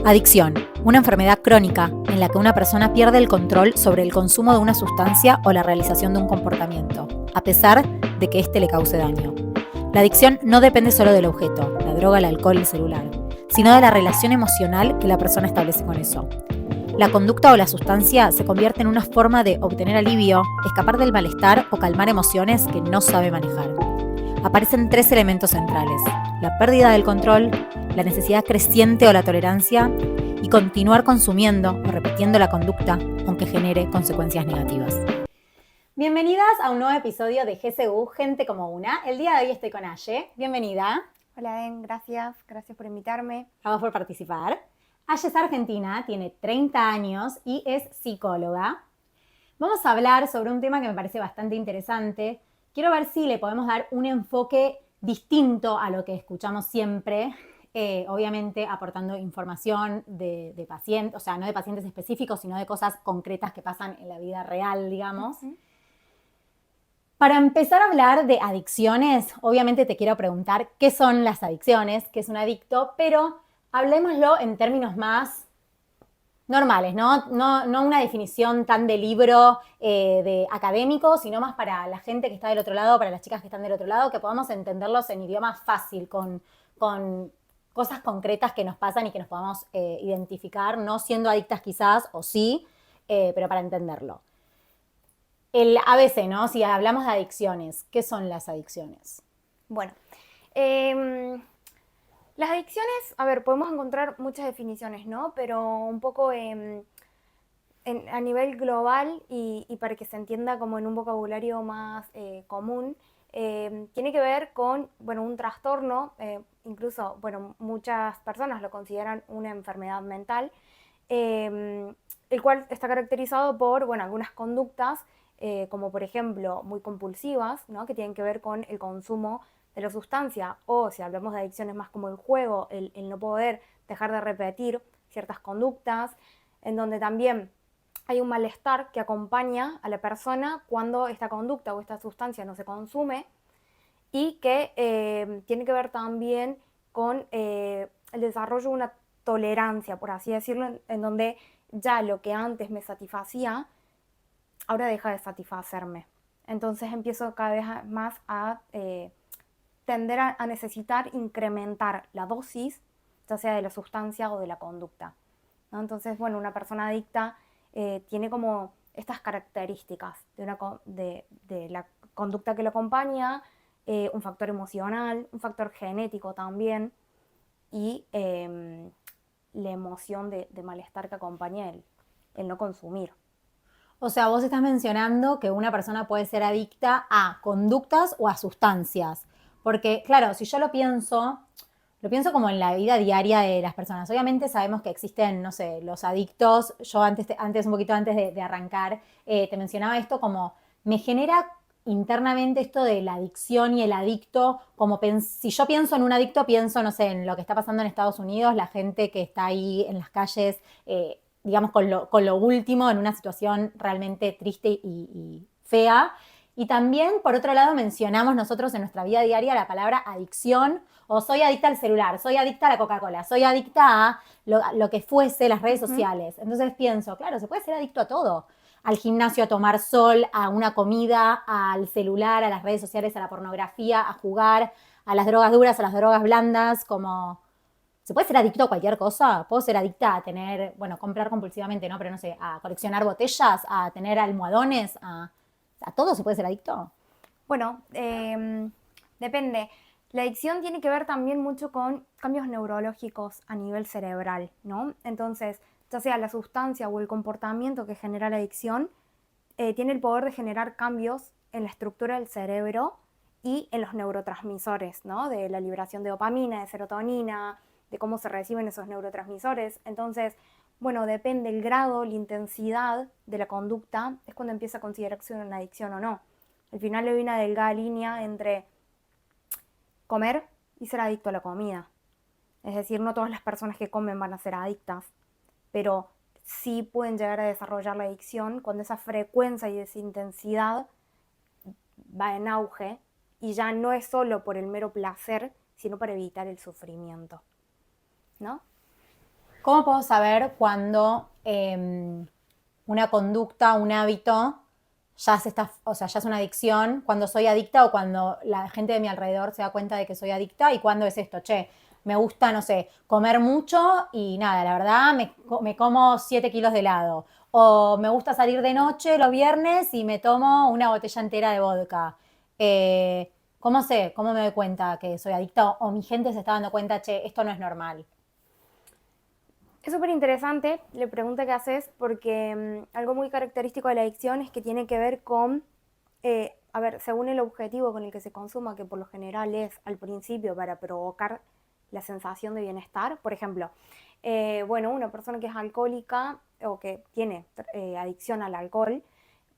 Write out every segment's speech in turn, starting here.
Adicción, una enfermedad crónica en la que una persona pierde el control sobre el consumo de una sustancia o la realización de un comportamiento, a pesar de que éste le cause daño. La adicción no depende solo del objeto, la droga, el alcohol, el celular, sino de la relación emocional que la persona establece con eso. La conducta o la sustancia se convierte en una forma de obtener alivio, escapar del malestar o calmar emociones que no sabe manejar. Aparecen tres elementos centrales: la pérdida del control, la necesidad creciente o la tolerancia, y continuar consumiendo o repitiendo la conducta aunque genere consecuencias negativas. Bienvenidas a un nuevo episodio de GCU, Gente como Una. El día de hoy estoy con Aye. Bienvenida. Hola, Den, gracias por invitarme. A vos por participar. Aye es argentina, tiene 30 años y es psicóloga. Vamos a hablar sobre un tema que me parece bastante interesante. Quiero ver si le podemos dar un enfoque distinto a lo que escuchamos siempre, obviamente aportando información de pacientes, o sea, no de pacientes específicos, sino de cosas concretas que pasan en la vida real, digamos. Para empezar a hablar de adicciones, obviamente te quiero preguntar qué son las adicciones, qué es un adicto, pero hablemoslo en términos más normales, ¿no? No una definición tan de libro de académico, sino más para la gente que está del otro lado, para las chicas que están del otro lado, que podamos entenderlos en idioma fácil, con cosas concretas que nos pasan y que nos podamos identificar, no siendo adictas quizás, o sí, pero para entenderlo. El ABC, ¿no? Si hablamos de adicciones, ¿qué son las adicciones? Bueno, las adicciones, a ver, podemos encontrar muchas definiciones, ¿no? Pero un poco a nivel global y para que se entienda como en un vocabulario más común, tiene que ver con, bueno, un trastorno, incluso, bueno, muchas personas lo consideran una enfermedad mental, el cual está caracterizado por, bueno, algunas conductas, como por ejemplo muy compulsivas, ¿no? Que tienen que ver con el consumo de la sustancia, o si hablamos de adicciones más como el juego, el no poder dejar de repetir ciertas conductas, en donde también hay un malestar que acompaña a la persona cuando esta conducta o esta sustancia no se consume, y que tiene que ver también con el desarrollo de una tolerancia, por así decirlo, en donde ya lo que antes me satisfacía, ahora deja de satisfacerme. Entonces empiezo cada vez más a tender a necesitar incrementar la dosis, ya sea de la sustancia o de la conducta, ¿no? Entonces, bueno, una persona adicta tiene como estas características de la conducta que lo acompaña, un factor emocional, un factor genético también, y la emoción de malestar que acompaña el no consumir. O sea, vos estás mencionando que una persona puede ser adicta a conductas o a sustancias. Porque, claro, si yo lo pienso como en la vida diaria de las personas. Obviamente sabemos que existen, no sé, los adictos. Yo antes un poquito antes de arrancar, te mencionaba esto como me genera internamente esto de la adicción y el adicto, como si yo pienso en un adicto, pienso, no sé, en lo que está pasando en Estados Unidos, la gente que está ahí en las calles, digamos, con lo último, en una situación realmente triste y fea. Y también, por otro lado, mencionamos nosotros en nuestra vida diaria la palabra adicción, o soy adicta al celular, soy adicta a la Coca-Cola, soy adicta a lo que fuese, las redes sociales. Entonces pienso, claro, se puede ser adicto a todo. Al gimnasio, a tomar sol, a una comida, al celular, a las redes sociales, a la pornografía, a jugar, a las drogas duras, a las drogas blandas, como... ¿Se puede ser adicto a cualquier cosa? ¿Puedo ser adicta a tener, bueno, comprar compulsivamente, ¿no? Pero no sé, a coleccionar botellas, a tener almohadones, a todo se puede ser adicto? Bueno, depende. La adicción tiene que ver también mucho con cambios neurológicos a nivel cerebral, ¿no? Entonces, ya sea la sustancia o el comportamiento que genera la adicción, tiene el poder de generar cambios en la estructura del cerebro y en los neurotransmisores, ¿no? De la liberación de dopamina, de serotonina, de cómo se reciben esos neurotransmisores. Entonces, bueno, depende el grado, la intensidad de la conducta, es cuando empieza a considerarse una adicción o no. Al final hay una delgada línea entre comer y ser adicto a la comida. Es decir, no todas las personas que comen van a ser adictas, pero sí pueden llegar a desarrollar la adicción cuando esa frecuencia y esa intensidad va en auge y ya no es solo por el mero placer, sino para evitar el sufrimiento, ¿no? ¿Cómo puedo saber cuando una conducta, un hábito, ya se está, o sea, ya es una adicción, cuando soy adicta o cuando la gente de mi alrededor se da cuenta de que soy adicta y cuando es esto, che, me gusta, no sé, comer mucho y nada, la verdad, me como 7 kilos de helado. O me gusta salir de noche los viernes y me tomo una botella entera de vodka. ¿Cómo sé? ¿Cómo me doy cuenta que soy adicta? O mi gente se está dando cuenta, che, esto no es normal. Es súper interesante la pregunta que haces porque algo muy característico de la adicción es que tiene que ver con, a ver, según el objetivo con el que se consuma, que por lo general es al principio para provocar la sensación de bienestar. Por ejemplo, bueno, una persona que es alcohólica o que tiene adicción al alcohol,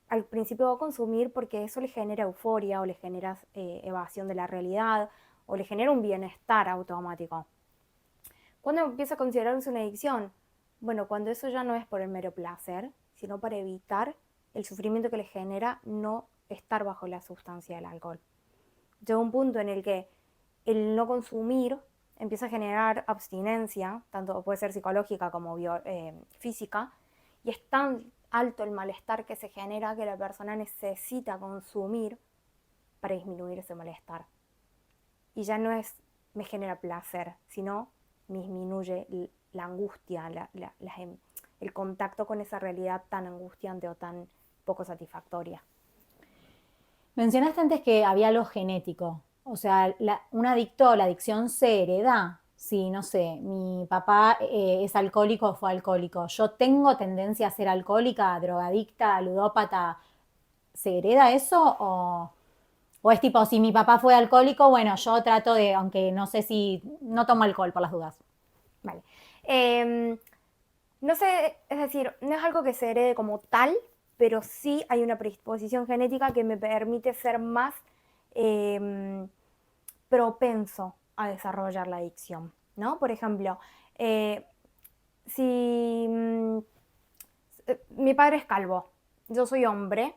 al principio va a consumir porque eso le genera euforia o le genera evasión de la realidad o le genera un bienestar automático. ¿Cuándo empieza a considerarse una adicción? Bueno, cuando eso ya no es por el mero placer, sino para evitar el sufrimiento que le genera no estar bajo la sustancia del alcohol. Llega un punto en el que el no consumir empieza a generar abstinencia, tanto puede ser psicológica como física, y es tan alto el malestar que se genera que la persona necesita consumir para disminuir ese malestar. Y ya no es me genera placer, sino me disminuye la angustia, el contacto con esa realidad tan angustiante o tan poco satisfactoria. Mencionaste antes que había algo genético. O sea, un adicto, la adicción se hereda. Sí, no sé, mi papá es alcohólico o fue alcohólico. Yo tengo tendencia a ser alcohólica, drogadicta, ludópata. ¿Se hereda eso? O es tipo, si mi papá fue alcohólico, bueno, yo trato de, aunque no sé si, no tomo alcohol por las dudas. Vale. Eh, no sé, es decir, no es algo que se herede como tal, pero sí hay una predisposición genética que me permite ser más propenso a desarrollar la adicción, ¿no? Por ejemplo, si mi padre es calvo, yo soy hombre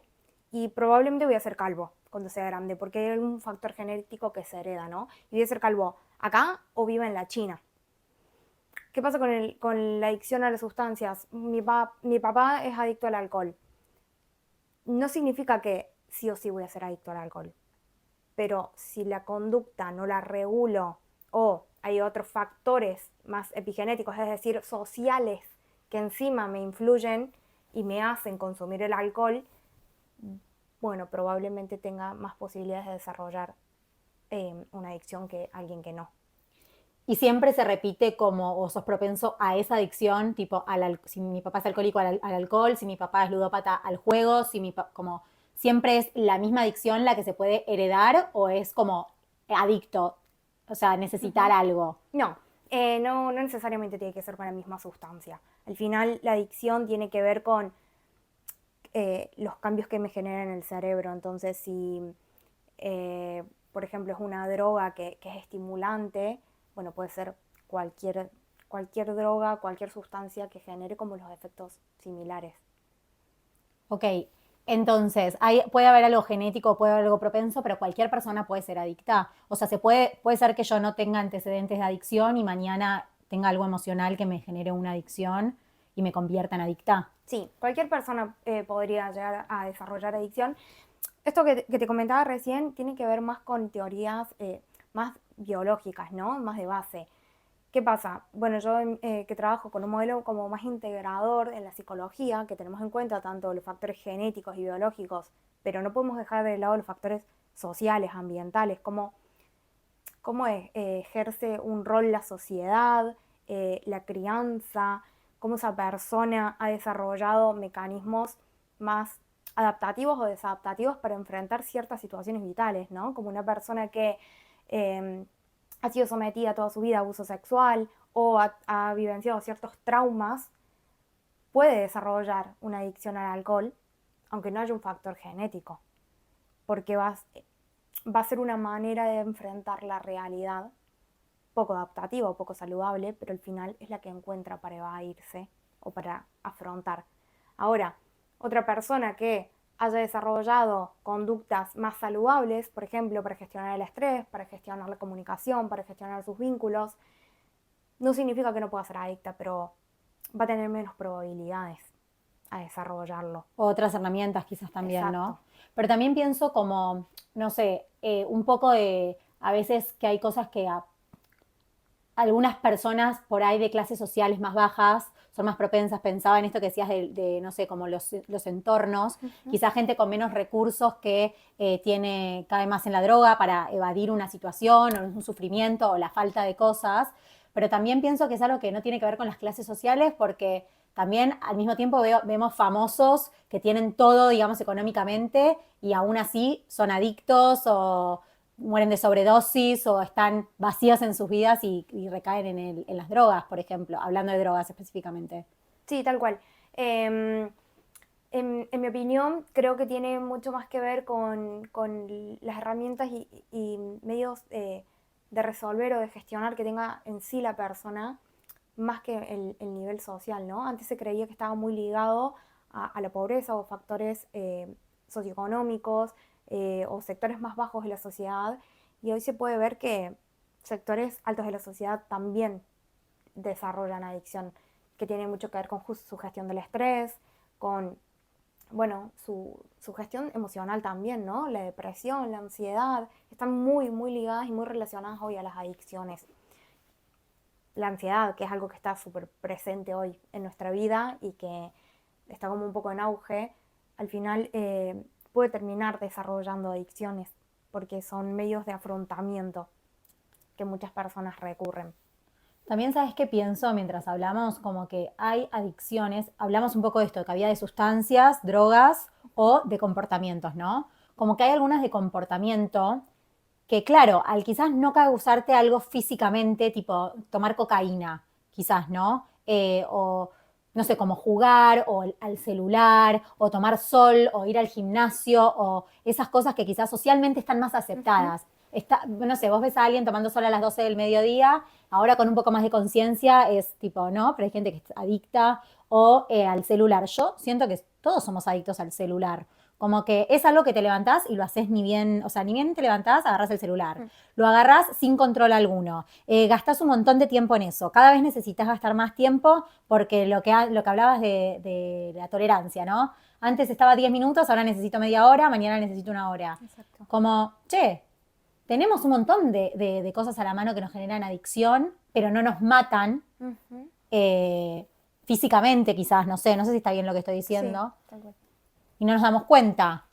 y probablemente voy a ser calvo cuando sea grande, porque hay un factor genético que se hereda, ¿no? Y voy a ser calvo acá o viva en la China. ¿Qué pasa con la adicción a las sustancias? Mi papá es adicto al alcohol. No significa que sí o sí voy a ser adicto al alcohol, pero si la conducta no la regulo o hay otros factores más epigenéticos, es decir, sociales, que encima me influyen y me hacen consumir el alcohol, bueno, probablemente tenga más posibilidades de desarrollar una adicción que alguien que no. Y siempre se repite como, o sos propenso a esa adicción, tipo, si mi papá es alcohólico al alcohol, si mi papá es ludópata al juego, como, siempre es la misma adicción la que se puede heredar o es como adicto, o sea, necesitar algo. No, no necesariamente tiene que ser con la misma sustancia. Al final la adicción tiene que ver con los cambios que me generan en el cerebro. Entonces, si, por ejemplo, es una droga que es estimulante, bueno, puede ser cualquier droga, cualquier sustancia que genere como los efectos similares. Ok, entonces, puede haber algo genético, puede haber algo propenso, pero cualquier persona puede ser adicta. O sea, puede ser que yo no tenga antecedentes de adicción y mañana tenga algo emocional que me genere una adicción y me convierta en adicta. Sí, cualquier persona podría llegar a desarrollar adicción. Esto que te comentaba recién tiene que ver más con teorías más biológicas, ¿no? Más de base. ¿Qué pasa? Bueno, yo que trabajo con un modelo como más integrador en la psicología, que tenemos en cuenta tanto los factores genéticos y biológicos, pero no podemos dejar de lado los factores sociales, ambientales, cómo ejerce un rol la sociedad, la crianza, cómo esa persona ha desarrollado mecanismos más adaptativos o desadaptativos para enfrentar ciertas situaciones vitales, ¿no? Como una persona que ha sido sometida toda su vida a abuso sexual o ha vivenciado ciertos traumas, puede desarrollar una adicción al alcohol, aunque no haya un factor genético, porque va a ser una manera de enfrentar la realidad poco adaptativa o poco saludable, pero al final es la que encuentra para evadirse o para afrontar. Ahora, otra persona que haya desarrollado conductas más saludables, por ejemplo, para gestionar el estrés, para gestionar la comunicación, para gestionar sus vínculos, no significa que no pueda ser adicta, pero va a tener menos probabilidades a desarrollarlo. Otras herramientas quizás también, ¿no? Exacto. Pero también pienso como, no sé, un poco de, a veces que hay cosas que algunas personas por ahí de clases sociales más bajas son más propensas, pensaba en esto que decías no sé, como los entornos, quizá gente con menos recursos que cae más en la droga para evadir una situación o un sufrimiento o la falta de cosas, pero también pienso que es algo que no tiene que ver con las clases sociales porque también al mismo tiempo vemos famosos que tienen todo, digamos, económicamente y aún así son adictos o mueren de sobredosis o están vacíos en sus vidas y recaen en las drogas, por ejemplo, hablando de drogas específicamente. Sí, tal cual. Eh, en mi opinión, creo que tiene mucho más que ver con las herramientas y medios de resolver o de gestionar que tenga en sí la persona, más que el nivel social, ¿no? Antes se creía que estaba muy ligado a la pobreza o factores socioeconómicos o sectores más bajos de la sociedad, y hoy se puede ver que sectores altos de la sociedad también desarrollan adicción, que tiene mucho que ver con su gestión del estrés, con, bueno, su gestión emocional también, ¿no? La depresión, la ansiedad, están muy, muy ligadas y muy relacionadas hoy a las adicciones. La ansiedad, que es algo que está súper presente hoy en nuestra vida y que está como un poco en auge, al final puede terminar desarrollando adicciones porque son medios de afrontamiento que muchas personas recurren. También sabes qué pienso mientras hablamos, como que hay adicciones, hablamos un poco de esto, que había de sustancias, drogas o de comportamientos, ¿no? Como que hay algunas de comportamiento que claro, al quizás no causarte algo físicamente, tipo tomar cocaína, quizás, ¿no? O no sé, como jugar o al celular, o tomar sol, o ir al gimnasio, o esas cosas que quizás socialmente están más aceptadas. No sé, vos ves a alguien tomando sol a las 12 del mediodía, ahora con un poco más de conciencia es tipo, ¿no? Pero hay gente que es adicta o al celular. Yo siento que todos somos adictos al celular. Como que es algo que te levantás y lo haces ni bien, o sea, ni bien te levantás, agarrás el celular. Lo agarrás sin control alguno. Gastás un montón de tiempo en eso. Cada vez necesitas gastar más tiempo porque lo que hablabas de la tolerancia, ¿no? Antes estaba 10 minutos, ahora necesito media hora, mañana necesito una hora. Exacto. Como, che, tenemos un montón de cosas a la mano que nos generan adicción, pero no nos matan físicamente quizás, no sé si está bien lo que estoy Sí, diciendo. tal cual. Y no nos damos cuenta.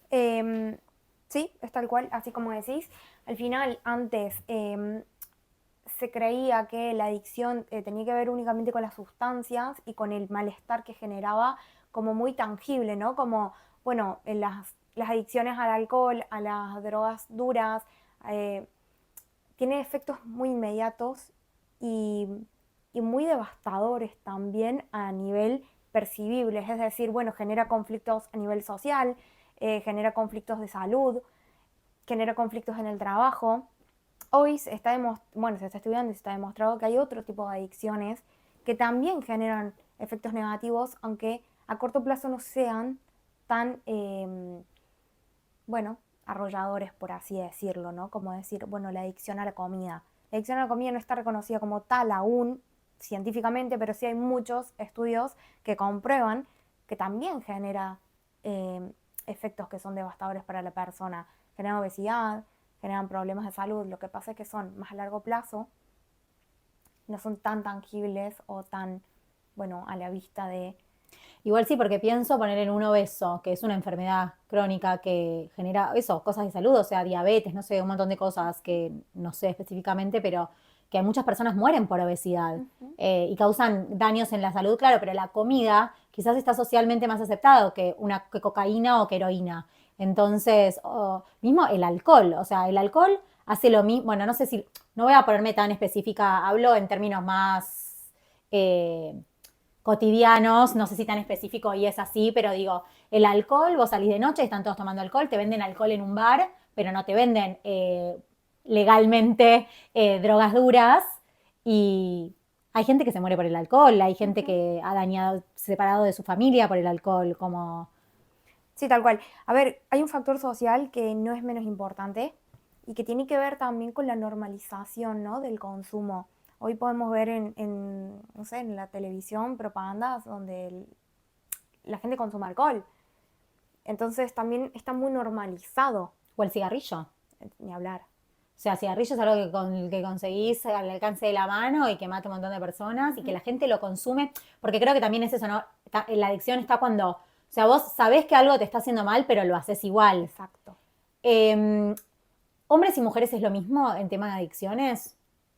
Sí, es tal cual, así como decís. Al final, antes se creía que la adicción tenía que ver únicamente con las sustancias y con el malestar que generaba como muy tangible, ¿no? Como, bueno, en las adicciones al alcohol, a las drogas duras, eh, tiene efectos muy inmediatos y, y muy devastadores también a nivel percibible, es decir, bueno, genera conflictos a nivel social, genera conflictos de salud, genera conflictos en el trabajo. Hoy bueno, se está estudiando y se está demostrado que hay otro tipo de adicciones que también generan efectos negativos, aunque a corto plazo no sean tan, bueno, arrolladores, por así decirlo, ¿no? Como decir, bueno, la adicción a la comida. La adicción a la comida no está reconocida como tal aún científicamente, pero sí hay muchos estudios que comprueban que también genera efectos que son devastadores para la persona. Genera obesidad, generan problemas de salud. Lo que pasa es que son más a largo plazo, no son tan tangibles o tan, bueno, a la vista de... Igual sí, porque pienso poner en un obeso, que es una enfermedad crónica que genera eso, cosas de salud, o sea, diabetes, no sé, un montón de cosas que no sé específicamente, pero que muchas personas mueren por obesidad y causan daños en la salud, claro, pero la comida quizás está socialmente más aceptado que cocaína o que heroína. Entonces, mismo el alcohol, o sea, el alcohol hace lo mismo, bueno, no sé si, no voy a ponerme tan específica, hablo en términos más... cotidianos, no sé si tan específico y es así, pero digo, el alcohol, vos salís de noche, están todos tomando alcohol, te venden alcohol en un bar, pero no te venden legalmente drogas duras y hay gente que se muere por el alcohol, hay gente que ha dañado, separado de su familia por el alcohol, como... Sí, tal cual. A ver, hay un factor social que no es menos importante y que tiene que ver también con la normalización, ¿no?, del consumo. Hoy podemos ver no sé, en la televisión propagandas donde la gente consume alcohol. Entonces también está muy normalizado. O el cigarrillo. Ni hablar. O sea, cigarrillo es algo que conseguís al alcance de la mano y que mata un montón de personas y que la gente lo consume, porque creo que también es eso, ¿no? La adicción está cuando, o sea, vos sabés que algo te está haciendo mal, pero lo haces igual. Exacto. ¿Hombres y mujeres es lo mismo en tema de adicciones?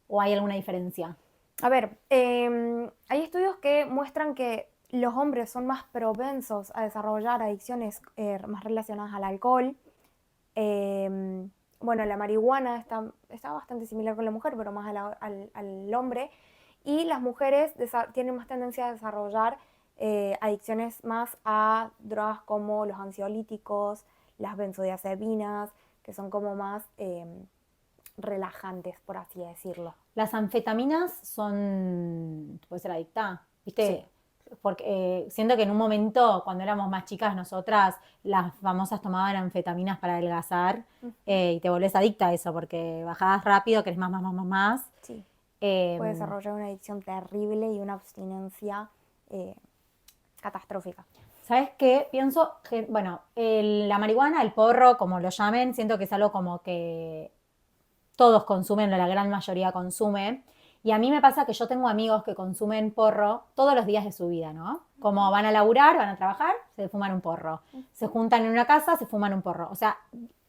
¿O hay alguna diferencia? A ver, hay estudios que muestran que los hombres son más propensos a desarrollar adicciones más relacionadas al alcohol. Bueno, la marihuana está bastante similar con la mujer, pero más al hombre. Y las mujeres tienen más tendencia a desarrollar adicciones más a drogas como los ansiolíticos, las benzodiazepinas, que son como más relajantes, por así decirlo. Las anfetaminas son, puede ser adicta, ¿viste? Sí. Porque siento que en un momento, cuando éramos más chicas nosotras, las famosas tomaban anfetaminas para adelgazar y te volvés adicta a eso, porque bajabas rápido, querés más. Sí. Puede desarrollar una adicción terrible y una abstinencia catastrófica. ¿Sabes qué? Pienso que, bueno, la marihuana, el porro, como lo llamen, siento que es algo como que todos consumen, o la gran mayoría consume. Y a mí me pasa que yo tengo amigos que consumen porro todos los días de su vida, ¿no? Como van a laburar, van a trabajar, se fuman un porro. Se juntan en una casa, se fuman un porro. O sea,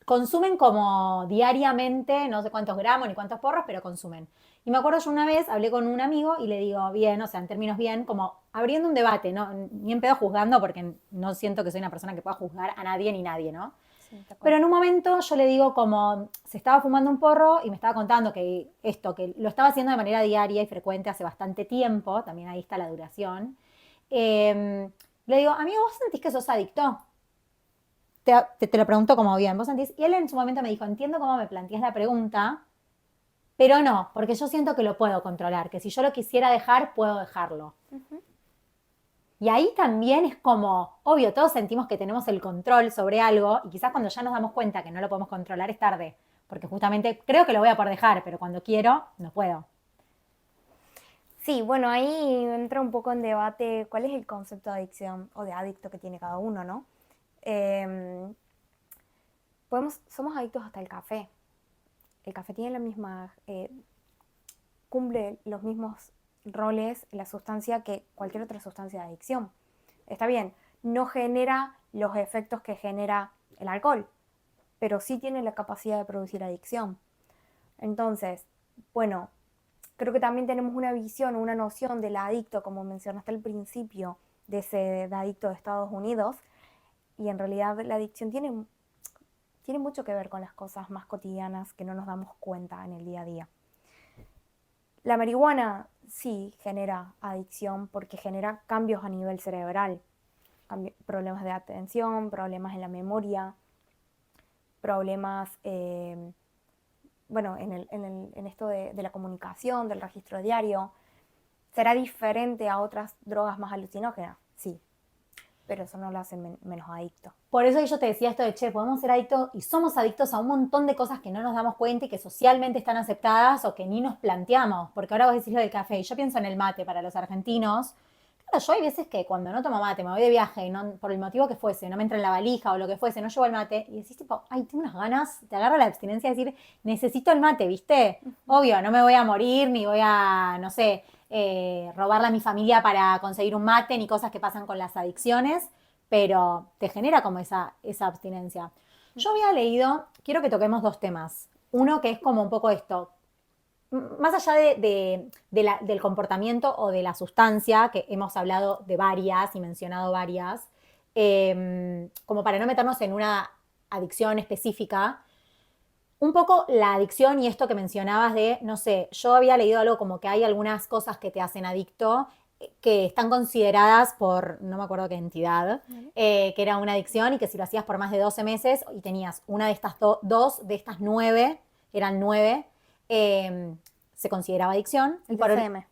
consumen como diariamente, no sé cuántos gramos ni cuántos porros, pero consumen. Y me acuerdo yo una vez hablé con un amigo y le digo, bien, o sea, en términos bien, como abriendo un debate, ¿no? Ni en pedo juzgando, porque no siento que soy una persona que pueda juzgar a nadie ni nadie, ¿no? Sí, pero en un momento yo le digo como se estaba fumando un porro y me estaba contando que que lo estaba haciendo de manera diaria y frecuente hace bastante tiempo, también ahí está la duración. Le digo, amigo, ¿vos sentís que sos adicto? Te lo pregunto como bien, ¿vos sentís? Y él en su momento me dijo, entiendo cómo me planteás la pregunta, pero no, porque yo siento que lo puedo controlar, que si yo lo quisiera dejar, puedo dejarlo. Y ahí también es como, obvio, todos sentimos que tenemos el control sobre algo y quizás cuando ya nos damos cuenta que no lo podemos controlar es tarde, porque justamente creo que lo voy a poder dejar, pero cuando quiero, no puedo. Sí, bueno, ahí entra un poco en debate cuál es el concepto de adicción o de adicto que tiene cada uno, ¿no? Somos adictos hasta el café. El café tiene la misma, cumple los mismos roles, la sustancia que cualquier otra sustancia de adicción. Está bien, no genera los efectos que genera el alcohol, pero sí tiene la capacidad de producir adicción. Entonces, bueno, creo que también tenemos una visión, una noción del adicto, como mencionaste al principio, de ese adicto de Estados Unidos, y en realidad la adicción tiene mucho que ver con las cosas más cotidianas que no nos damos cuenta en el día a día. La marihuana sí genera adicción porque genera cambios a nivel cerebral, problemas de atención, problemas en la memoria, problemas, bueno, en esto de la comunicación, del registro diario. ¿Será diferente a otras drogas más alucinógenas? Sí, pero eso no lo hace menos adicto. Por eso yo te decía esto de, che, podemos ser adictos y somos adictos a un montón de cosas que no nos damos cuenta y que socialmente están aceptadas o que ni nos planteamos. Porque ahora vos decís lo del café y yo pienso en el mate para los argentinos. Claro, yo hay veces que cuando no tomo mate, me voy de viaje y no, por el motivo que fuese, no me entra en la valija o lo que fuese, no llevo el mate y decís tipo, ay, tengo unas ganas, te agarra la abstinencia de decir, necesito el mate, ¿viste? Obvio, no me voy a morir ni voy a, no sé, robarle a mi familia para conseguir un mate ni cosas que pasan con las adicciones, pero te genera como esa abstinencia. Yo había leído, quiero que toquemos dos temas. Uno que es como un poco esto, más allá del comportamiento o de la sustancia, que hemos hablado de varias y mencionado varias, como para no meternos en una adicción específica, un poco la adicción y esto que mencionabas de, no sé, yo había leído algo como que hay algunas cosas que te hacen adicto que están consideradas por, no me acuerdo qué entidad, que era una adicción y que si lo hacías por más de 12 meses y tenías una de estas dos de estas 9, eran 9, se consideraba adicción. El DSM.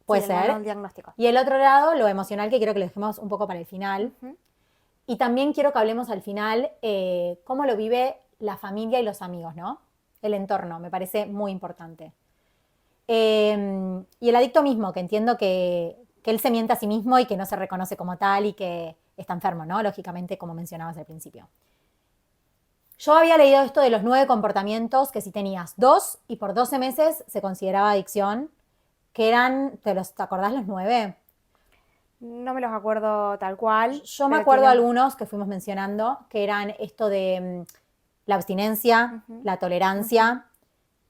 Puede sí, ser. El diagnóstico. Y el otro lado, lo emocional, que quiero que lo dejemos un poco para el final. Y también quiero que hablemos al final cómo lo vive la familia y los amigos, ¿no? El entorno, me parece muy importante. Y el adicto mismo, que entiendo que él se miente a sí mismo y que no se reconoce como tal y que está enfermo, ¿no? Lógicamente, como mencionabas al principio. Yo había leído esto de los 9 comportamientos que si tenías 2 y por 12 meses se consideraba adicción, que eran, ¿te acordás los 9? No me los acuerdo tal cual, Yo me pero acuerdo tienen... algunos que fuimos mencionando, que eran esto de la abstinencia, Ujú, la ujú, tolerancia,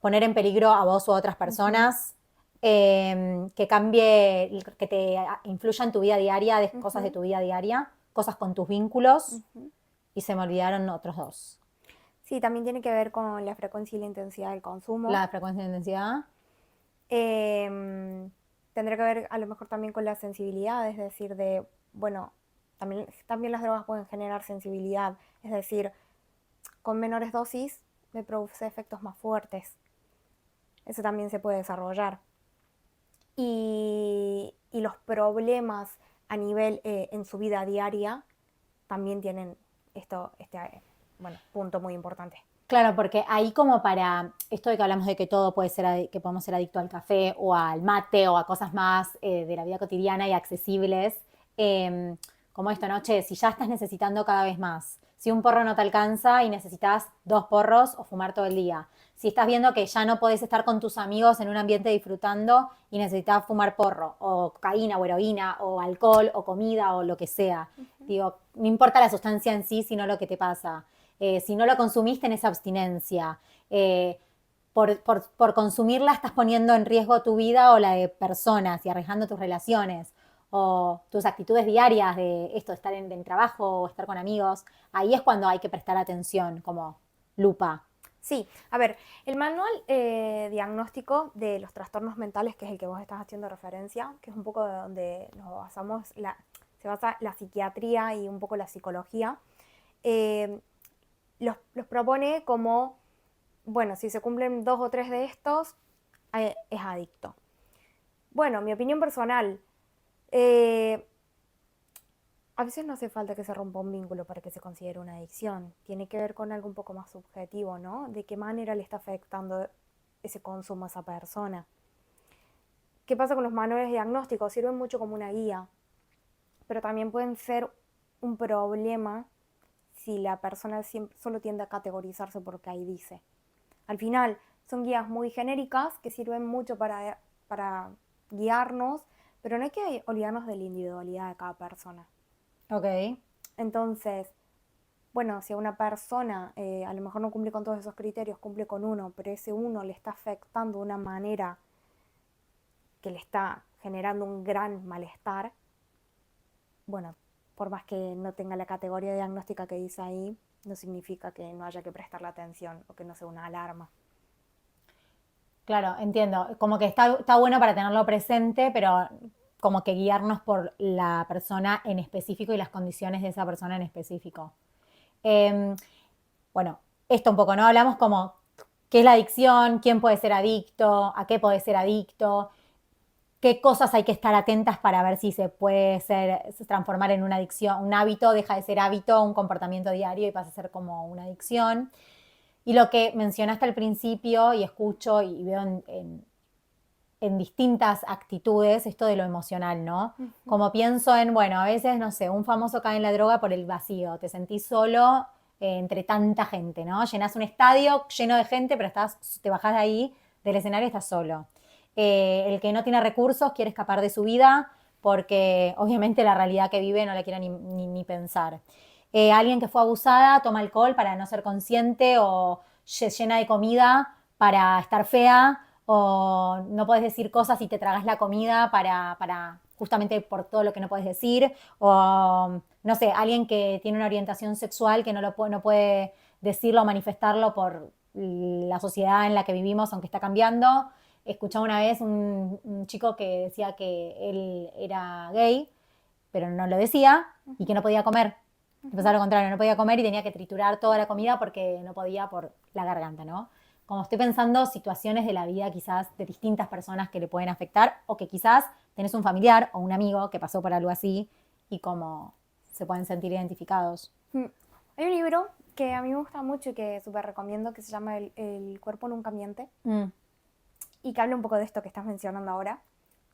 poner en peligro a vos u otras ujú, personas, que cambie, que te influya en tu vida diaria, de cosas de ujú, tu vida diaria, cosas con tus vínculos, ujú. y se me olvidaron otros 2. Sí, también tiene que ver con la frecuencia y la intensidad del consumo. La frecuencia de intensidad. Em, Tendrá que ver a lo mejor también con la sensibilidad, es decir, de, bueno, también las drogas pueden generar sensibilidad, es decir, con menores dosis me produce efectos más fuertes. Eso también se puede desarrollar. Y los problemas a nivel en su vida diaria también tienen bueno, punto muy importante. Claro, porque ahí como para esto de que hablamos de que todo puede ser, que podemos ser adicto al café o al mate o a cosas más de la vida cotidiana y accesibles, como esto, ¿no? Che, si ya estás necesitando cada vez más, si un porro no te alcanza y necesitas 2 porros o fumar todo el día, si estás viendo que ya no podés estar con tus amigos en un ambiente disfrutando y necesitas fumar porro o cocaína o heroína o alcohol o comida o lo que sea, digo, no importa la sustancia en sí, sino lo que te pasa. Si no lo consumiste en esa abstinencia. Por consumirla estás poniendo en riesgo tu vida o la de personas y arriesgando tus relaciones o tus actitudes diarias de esto, de estar en el trabajo o estar con amigos. Ahí es cuando hay que prestar atención, como lupa. Sí, a ver, el manual diagnóstico de los trastornos mentales, que es el que vos estás haciendo referencia, que es un poco de donde nos basamos, se basa la psiquiatría y un poco la psicología, eh, los propone como, bueno, si se cumplen 2 o 3 de estos, es adicto. Bueno, mi opinión personal, eh, a veces no hace falta que se rompa un vínculo para que se considere una adicción. Tiene que ver con algo un poco más subjetivo, ¿no? De qué manera le está afectando ese consumo a esa persona. ¿Qué pasa con los manuales diagnósticos? Sirven mucho como una guía, pero también pueden ser un problema si la persona solo tiende a categorizarse porque ahí dice. Al final, son guías muy genéricas que sirven mucho para guiarnos, pero no hay que olvidarnos de la individualidad de cada persona. Ok. Entonces, bueno, si a una persona a lo mejor no cumple con todos esos criterios, cumple con uno, pero ese uno le está afectando de una manera que le está generando un gran malestar, bueno, por más que no tenga la categoría diagnóstica que dice ahí, no significa que no haya que prestarle atención o que no sea una alarma. Claro, entiendo. Como que está bueno para tenerlo presente, pero como que guiarnos por la persona en específico y las condiciones de esa persona en específico. Eh, bueno, esto un poco, ¿no? Hablamos como qué es la adicción, quién puede ser adicto, a qué puede ser adicto, qué cosas hay que estar atentas para ver si se puede transformar en una adicción, un hábito, deja de ser hábito, un comportamiento diario y pasa a ser como una adicción. Y lo que mencionaste al principio y escucho y veo en distintas actitudes esto de lo emocional, ¿no? Ujú. Como pienso en, bueno, a veces, no sé, un famoso cae en la droga por el vacío, te sentís solo entre tanta gente, ¿no? Llenás un estadio lleno de gente, pero te bajás de ahí, del escenario, y estás solo. El que no tiene recursos quiere escapar de su vida porque obviamente la realidad que vive no la quiere ni pensar. Alguien que fue abusada toma alcohol para no ser consciente o se llena de comida para estar fea o no puedes decir cosas y te tragas la comida para justamente por todo lo que no puedes decir, o no sé, alguien que tiene una orientación sexual que no puede decirlo o manifestarlo por la sociedad en la que vivimos, aunque está cambiando. Escuchaba una vez un chico que decía que él era gay, pero no lo decía y que no podía comer. Empezaba lo contrario, no podía comer y tenía que triturar toda la comida porque no podía por la garganta, ¿no? Como estoy pensando situaciones de la vida quizás de distintas personas que le pueden afectar o que quizás tenés un familiar o un amigo que pasó por algo así y como se pueden sentir identificados. Mm. Hay un libro que a mí me gusta mucho y que súper recomiendo que se llama El cuerpo nunca miente. Mm. y que hable un poco de esto que estás mencionando ahora.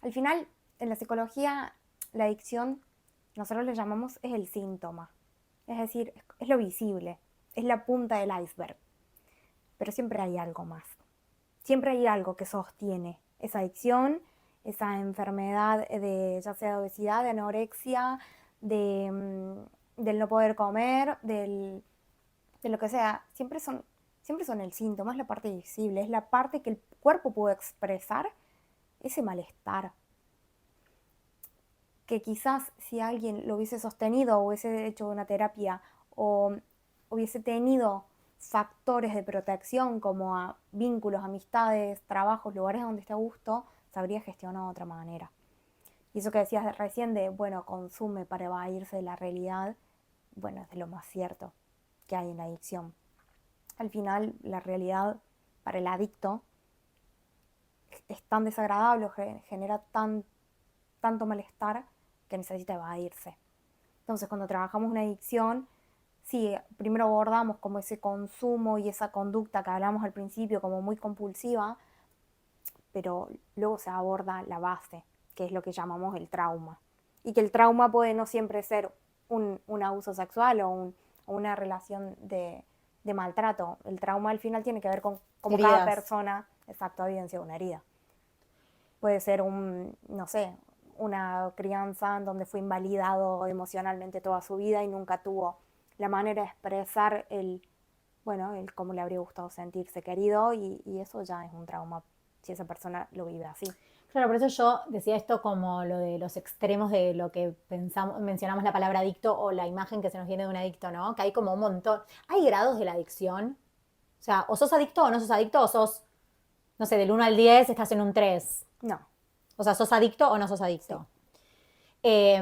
Al final, en la psicología, la adicción, nosotros le llamamos, es el síntoma. Es decir, es lo visible, es la punta del iceberg. Pero siempre hay algo más. Siempre hay algo que sostiene esa adicción, esa enfermedad de ya sea de obesidad, de anorexia, del no poder comer, de lo que sea. Siempre son el síntoma, es la parte visible, es la parte que el cuerpo puede expresar ese malestar. Que quizás si alguien lo hubiese sostenido o hubiese hecho una terapia o hubiese tenido factores de protección como a vínculos, amistades, trabajos, lugares donde esté a gusto, sabría gestionar de otra manera. Y eso que decías recién de, bueno, consume para evadirse de la realidad, bueno, es de lo más cierto que hay en la adicción. Al final, la realidad para el adicto es tan desagradable, genera tanto malestar que necesita evadirse. Entonces, cuando trabajamos una adicción, sí, primero abordamos como ese consumo y esa conducta que hablamos al principio como muy compulsiva, pero luego se aborda la base, que es lo que llamamos el trauma. Y que el trauma puede no siempre ser un abuso sexual o una relación de maltrato. El trauma al final tiene que ver con cómo cada persona, exacto, ha vivenciado una herida. Puede ser no sé, una crianza en donde fue invalidado emocionalmente toda su vida y nunca tuvo la manera de expresar el cómo le habría gustado sentirse querido y eso ya es un trauma si esa persona lo vive así. Claro, por eso yo decía esto como lo de los extremos de lo que mencionamos la palabra adicto o la imagen que se nos viene de un adicto, ¿no? Que hay como un montón. Hay grados de la adicción. O sea, o sos adicto o no sos adicto, o sos, no sé, del 1 al 10 estás en un 3. No. O sea, ¿sos adicto o no sos adicto? Sí.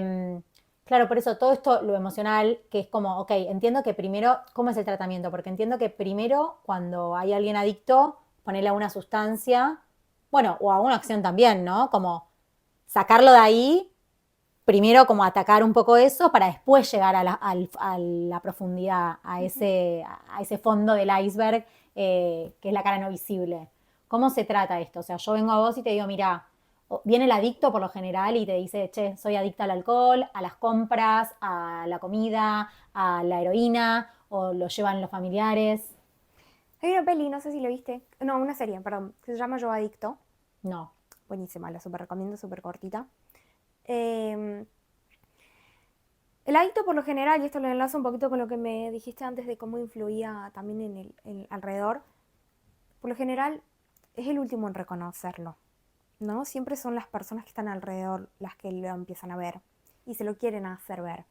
Claro, por eso todo esto, lo emocional, que es como, ok, entiendo que primero, ¿cómo es el tratamiento? Porque entiendo que primero, cuando hay alguien adicto, ponerle a una sustancia, bueno, o a una acción también, ¿no? Como sacarlo de ahí, primero como atacar un poco eso, para después llegar a la profundidad, a ese fondo del iceberg, que es la cara no visible. ¿Cómo se trata esto? O sea, yo vengo a vos y te digo, mira, viene el adicto por lo general y te dice, che, soy adicta al alcohol, a las compras, a la comida, a la heroína, o lo llevan los familiares. Hay una peli, no sé si lo viste, no, una serie, perdón, que se llama Yo Adicto. No. Buenísima, la súper recomiendo, súper cortita. El adicto por lo general, y esto lo enlazo un poquito con lo que me dijiste antes de cómo influía también en el alrededor, por lo general es el último en reconocerlo, ¿no? Siempre son las personas que están alrededor las que lo empiezan a ver y se lo quieren hacer ver,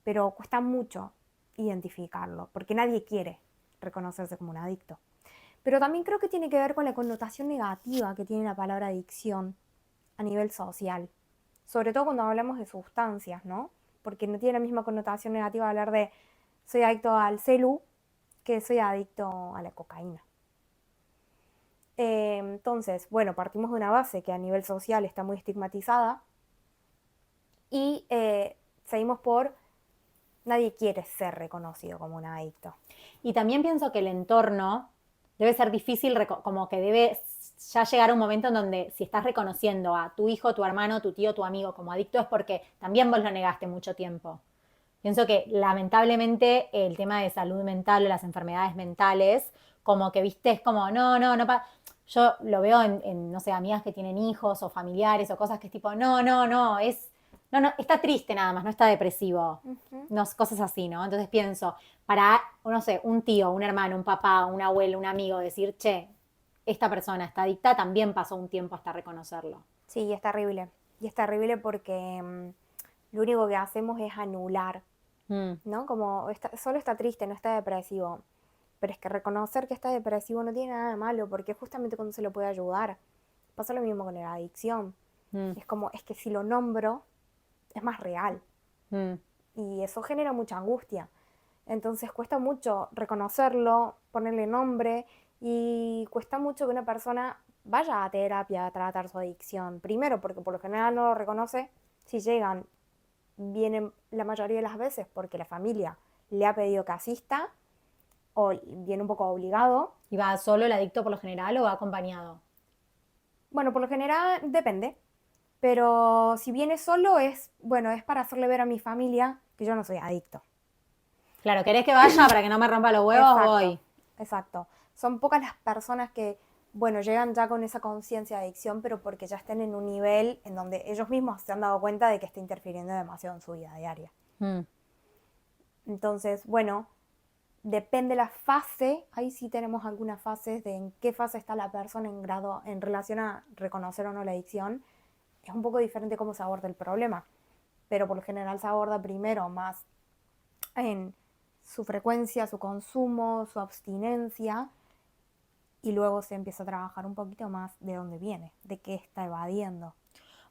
pero cuesta mucho identificarlo, porque nadie quiere reconocerse como un adicto. Pero también creo que tiene que ver con la connotación negativa que tiene la palabra adicción a nivel social, sobre todo cuando hablamos de sustancias, ¿no? Porque no tiene la misma connotación negativa hablar de soy adicto al celu que soy adicto a la cocaína. Entonces, bueno, partimos de una base que a nivel social está muy estigmatizada y seguimos por nadie quiere ser reconocido como un adicto. Y también pienso que el entorno debe ser difícil, como que debe ya llegar a un momento en donde si estás reconociendo a tu hijo, tu hermano, tu tío, tu amigo como adicto es porque también vos lo negaste mucho tiempo. Pienso que lamentablemente el tema de salud mental o las enfermedades mentales, como que viste, es como, no, yo lo veo en, no sé, amigas que tienen hijos o familiares o cosas que es tipo, no, está triste nada más, no está depresivo. No, cosas así, ¿no? Entonces pienso, para, no sé, un tío, un hermano, un papá, un abuelo, un amigo, decir, che, esta persona está adicta, también pasó un tiempo hasta reconocerlo. Sí, y es terrible. Y es terrible porque lo único que hacemos es anular, ¿no? Como solo está triste, no está depresivo. Pero es que reconocer que está depresivo no tiene nada de malo, porque justamente cuando se lo puede ayudar. Pasa lo mismo con la adicción. Es como, es que si lo nombro, es más real. Y eso genera mucha angustia. Entonces cuesta mucho reconocerlo, ponerle nombre y cuesta mucho que una persona vaya a terapia a tratar su adicción. Primero porque por lo general no lo reconoce. Si llegan, vienen la mayoría de las veces porque la familia le ha pedido que asista o viene un poco obligado. ¿Y va solo el adicto por lo general o va acompañado? Bueno, por lo general depende, pero si viene solo es, bueno, es para hacerle ver a mi familia que yo no soy adicto. Claro, ¿querés que vaya para que no me rompa los huevos? Exacto, Voy. exacto. Son pocas las personas que, bueno, llegan ya con esa conciencia de adicción, pero porque ya estén en un nivel en donde ellos mismos se han dado cuenta de que está interfiriendo demasiado en su vida diaria. Mm. Entonces, bueno, depende la fase, ahí sí tenemos algunas fases de en qué fase está la persona en grado, en relación a reconocer o no la adicción. Es un poco diferente cómo se aborda el problema, pero por lo general se aborda primero más en su frecuencia, su consumo, su abstinencia, y luego se empieza a trabajar un poquito más de dónde viene, de qué está evadiendo.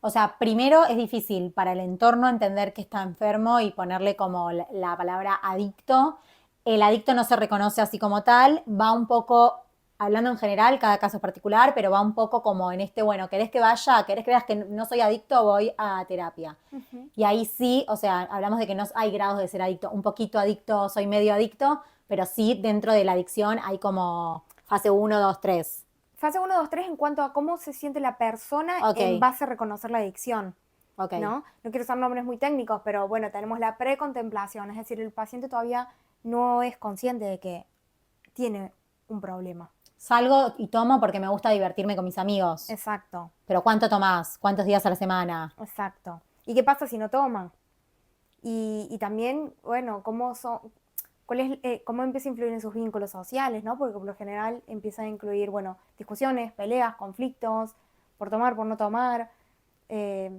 O sea, primero es difícil para el entorno entender que está enfermo y ponerle como la palabra adicto. El adicto no se reconoce así como tal, va un poco, hablando en general, cada caso es particular, pero va un poco como en este, bueno, ¿querés que vaya? ¿Querés que veas que no soy adicto? Voy a terapia. Uh-huh. Y ahí sí, o sea, hablamos de que no hay grados de ser adicto, un poquito adicto, soy medio adicto, pero sí dentro de la adicción hay como fase 1, 2, 3. Fase 1, 2, 3 en cuanto a cómo se siente la persona Ok, en base a reconocer la adicción, ok. ¿no? No quiero usar nombres muy técnicos, pero bueno, tenemos la precontemplación, es decir, el paciente todavía no es consciente de que tiene un problema. Salgo y tomo porque me gusta divertirme con mis amigos. Exacto, Pero ¿cuánto tomás? ¿Cuántos días a la semana? exacto. ¿Y qué pasa si no toman? Y también, bueno, cómo empieza a influir en sus vínculos sociales, ¿no? Porque por lo general empieza a incluir, bueno, discusiones, peleas, conflictos, por tomar, por no tomar. Eh,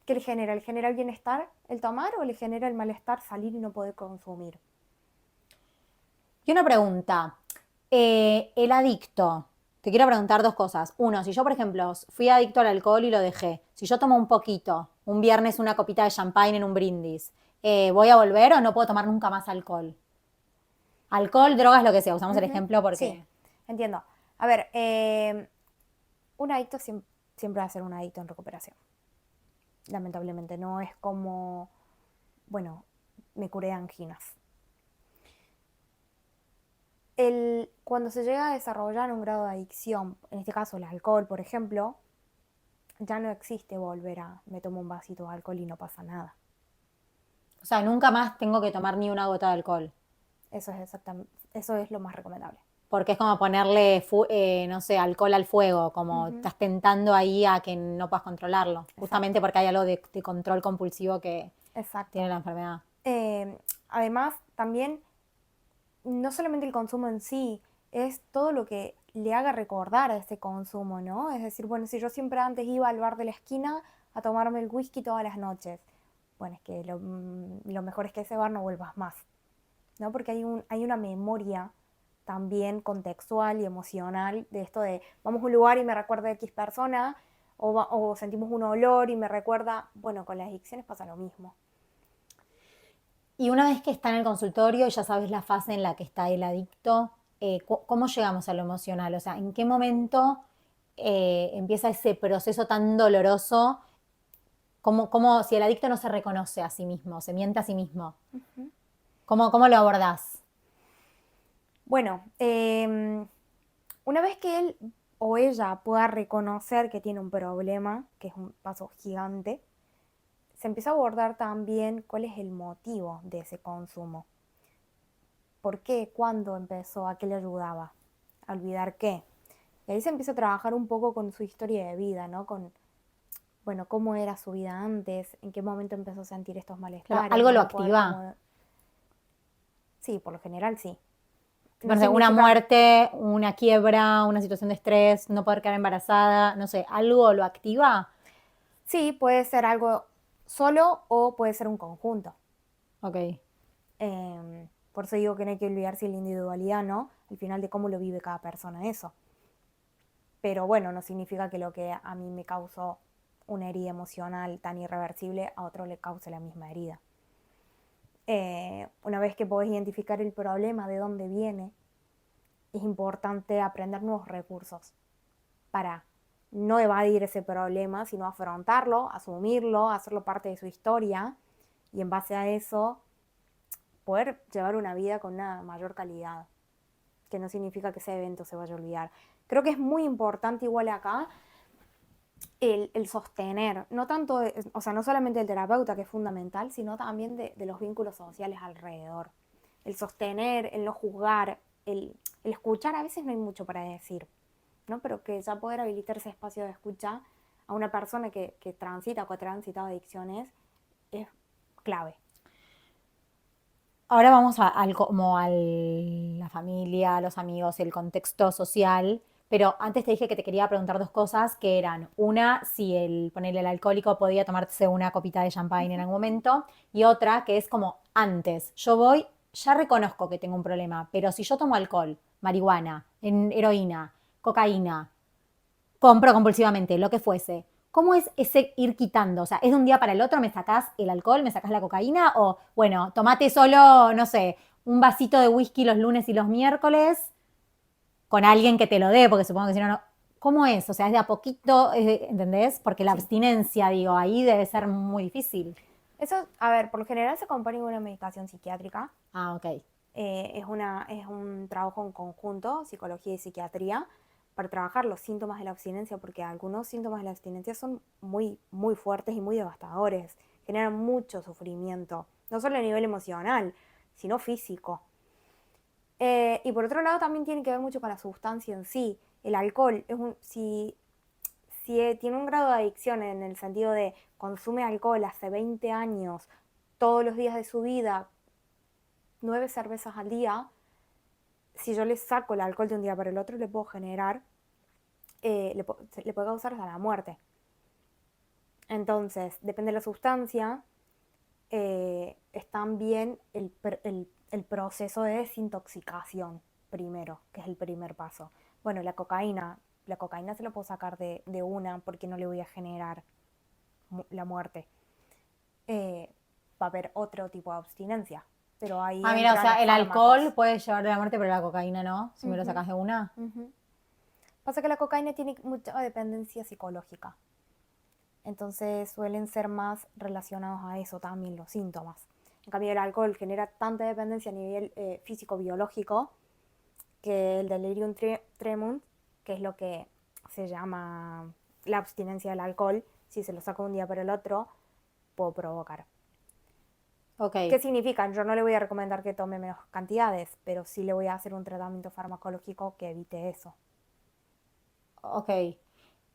¿Qué le genera? ¿Le genera el bienestar el tomar o le genera el malestar salir y no poder consumir? Y una pregunta. El adicto. Te quiero preguntar dos cosas. Uno, si yo, por ejemplo, fui adicto al alcohol y lo dejé. Si yo tomo un poquito, un viernes una copita de champagne en un brindis, ¿voy a volver o no puedo tomar nunca más alcohol? Alcohol, drogas, lo que sea. Usamos el Ujú, ejemplo sí, porque... entiendo. A ver, un adicto siempre va a ser un adicto en recuperación. Lamentablemente, no es como, bueno, me curé de anginas. Cuando se llega a desarrollar un grado de adicción, en este caso el alcohol, por ejemplo, ya no existe volver a me tomo un vasito de alcohol y no pasa nada. O sea, nunca más tengo que tomar ni una gota de alcohol. Eso es exactamente, eso es lo más recomendable. Porque es como ponerle, no sé, alcohol al fuego, como Ujú, estás tentando ahí a que no puedas controlarlo. Justamente exacto, porque hay algo de control compulsivo que tiene exacto. la enfermedad. Además, también, no solamente el consumo en sí, es todo lo que le haga recordar a ese consumo, ¿no? Es decir, bueno, si yo siempre antes iba al bar de la esquina a tomarme el whisky todas las noches, bueno, es que lo mejor es que a ese bar no vuelvas más, ¿no? Porque hay una memoria también contextual y emocional de esto de vamos a un lugar y me recuerda a X persona, o sentimos un olor y me recuerda, bueno, con las adicciones pasa lo mismo. Y una vez que está en el consultorio y ya sabes la fase en la que está el adicto, ¿cómo llegamos a lo emocional? O sea, ¿en qué momento empieza ese proceso tan doloroso? Como si el adicto no se reconoce a sí mismo, se miente a sí mismo. Uh-huh. ¿Cómo lo abordás? Bueno, una vez que él o ella pueda reconocer que tiene un problema, que es un paso gigante, se empieza a abordar también cuál es el motivo de ese consumo. ¿Por qué? ¿Cuándo empezó? ¿A qué le ayudaba? ¿A olvidar qué? Y ahí se empieza a trabajar un poco con su historia de vida, ¿no? Con, bueno, cómo era su vida antes, en qué momento empezó a sentir estos Claro, malestares, algo lo ¿no? Poder activa. como... Sí, por lo general sí. No No sé, una significa... muerte, una quiebra, una situación de estrés, no poder quedar embarazada, no sé, algo lo activa. Sí, puede ser algo solo o puede ser un conjunto. Ok. Por eso digo que no hay que olvidarse de la individualidad, ¿no? Al final de cómo lo vive cada persona eso. Pero bueno, no significa que lo que a mí me causó una herida emocional tan irreversible, a otro le cause la misma herida. Una vez que podés identificar el problema, de dónde viene, es importante aprender nuevos recursos para no evadir ese problema, sino afrontarlo, asumirlo, hacerlo parte de su historia y en base a eso poder llevar una vida con una mayor calidad, que no significa que ese evento se vaya a olvidar. Creo que es muy importante igual acá el sostener, no tanto, o sea, no solamente el terapeuta, que es fundamental, sino también de los vínculos sociales alrededor. El sostener, el no juzgar, el escuchar, a veces no hay mucho para decir, ¿no? Pero que ya poder habilitar ese espacio de escucha a una persona que transita o que ha transitado adicciones es clave. Ahora vamos como a la familia, los amigos, el contexto social, pero antes te dije que te quería preguntar dos cosas que eran, una, si ponerle el alcohólico podía tomarse una copita de champagne en algún momento, y otra que es como antes, yo voy, ya reconozco que tengo un problema, pero si yo tomo alcohol, marihuana, heroína, cocaína, compro compulsivamente, lo que fuese. ¿Cómo es ese ir quitando? O sea, ¿es de un día para el otro? ¿Me sacás el alcohol? ¿Me sacás la cocaína? O, bueno, tomate solo, no sé, un vasito de whisky los lunes y los miércoles con alguien que te lo dé, porque supongo que si no, no. ¿Cómo es? O sea, es de a poquito, ¿entendés? Porque la Sí. abstinencia, digo, ahí debe ser muy difícil. Eso, a ver, por lo general se acompaña con una medicación psiquiátrica. Ah, ok. Es un trabajo en conjunto, psicología y psiquiatría, para trabajar los síntomas de la abstinencia, porque algunos síntomas de la abstinencia son muy, muy fuertes y muy devastadores, generan mucho sufrimiento, no solo a nivel emocional, sino físico. Y por otro lado también tiene que ver mucho con la sustancia en sí. El alcohol, si tiene un grado de adicción en el sentido de consume alcohol hace 20 años, todos los días de su vida, 9 cervezas al día, si yo le saco el alcohol de un día para el otro, le puedo generar, le puede causar hasta la muerte. Entonces, depende de la sustancia, es también el proceso de desintoxicación primero, que es el primer paso. Bueno, la cocaína se la puedo sacar de una porque no le voy a generar la muerte. Va a haber otro tipo de abstinencia, pero ahí Ah, mira, o entran los sea, el fármacos. alcohol puede llevar a la muerte, pero la cocaína no, si me lo Ujú, sacás de una. ujú. Pasa que la cocaína tiene mucha dependencia psicológica, entonces suelen ser más relacionados a eso también los síntomas. En cambio, el alcohol genera tanta dependencia a nivel físico-biológico que el delirium tremens, que es lo que se llama la abstinencia del alcohol, si se lo saco un día para el otro, puedo provocar. Ok. ¿Qué significa? Yo no le voy a recomendar que tome menos cantidades, pero sí le voy a hacer un tratamiento farmacológico que evite eso. Ok.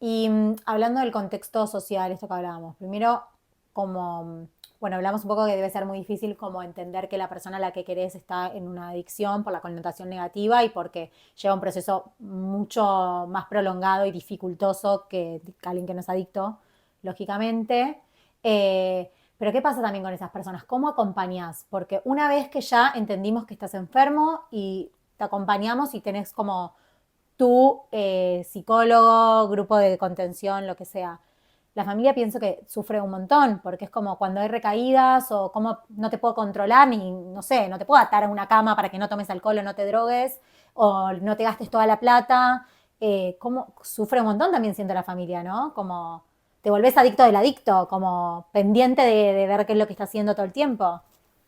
Y hablando del contexto social, esto que hablábamos, primero, como, bueno, hablamos un poco que debe ser muy difícil como entender que la persona a la que querés está en una adicción por la connotación negativa y porque lleva un proceso mucho más prolongado y dificultoso que alguien que no es adicto, lógicamente. Pero ¿qué pasa también con esas personas? ¿Cómo acompañás? Porque una vez que ya entendimos que estás enfermo y te acompañamos y tenés como tu psicólogo, grupo de contención, lo que sea. La familia pienso que sufre un montón, porque es como cuando hay recaídas o como no te puedo controlar, ni, no sé, no te puedo atar a una cama para que no tomes alcohol o no te drogues, o no te gastes toda la plata. Como sufre un montón también siendo la familia, ¿no? Como te volvés adicto del adicto, como pendiente de ver qué es lo que está haciendo todo el tiempo.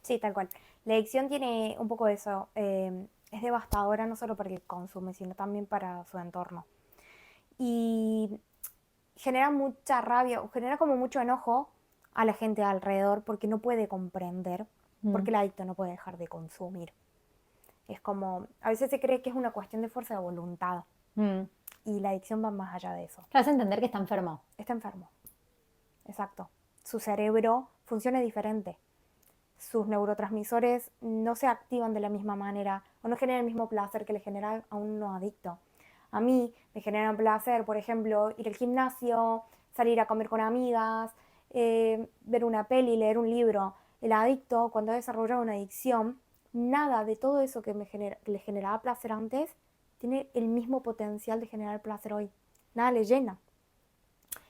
Sí, tal cual. La adicción tiene un poco de eso. Es devastadora no solo para el que consume, sino también para su entorno. Y genera mucha rabia, o genera como mucho enojo a la gente alrededor porque no puede comprender, porque el adicto no puede dejar de consumir. Es como, a veces se cree que es una cuestión de fuerza de voluntad Mm. y la adicción va más allá de eso. Te hace entender que está enfermo. Está enfermo, exacto. Su cerebro funciona diferente. Sus neurotransmisores no se activan de la misma manera o no generan el mismo placer que le genera a un no adicto. A mí me genera placer, por ejemplo, ir al gimnasio, salir a comer con amigas, ver una peli, leer un libro. El adicto, cuando ha desarrollado una adicción, nada de todo eso que le generaba placer antes tiene el mismo potencial de generar placer hoy. Nada le llena.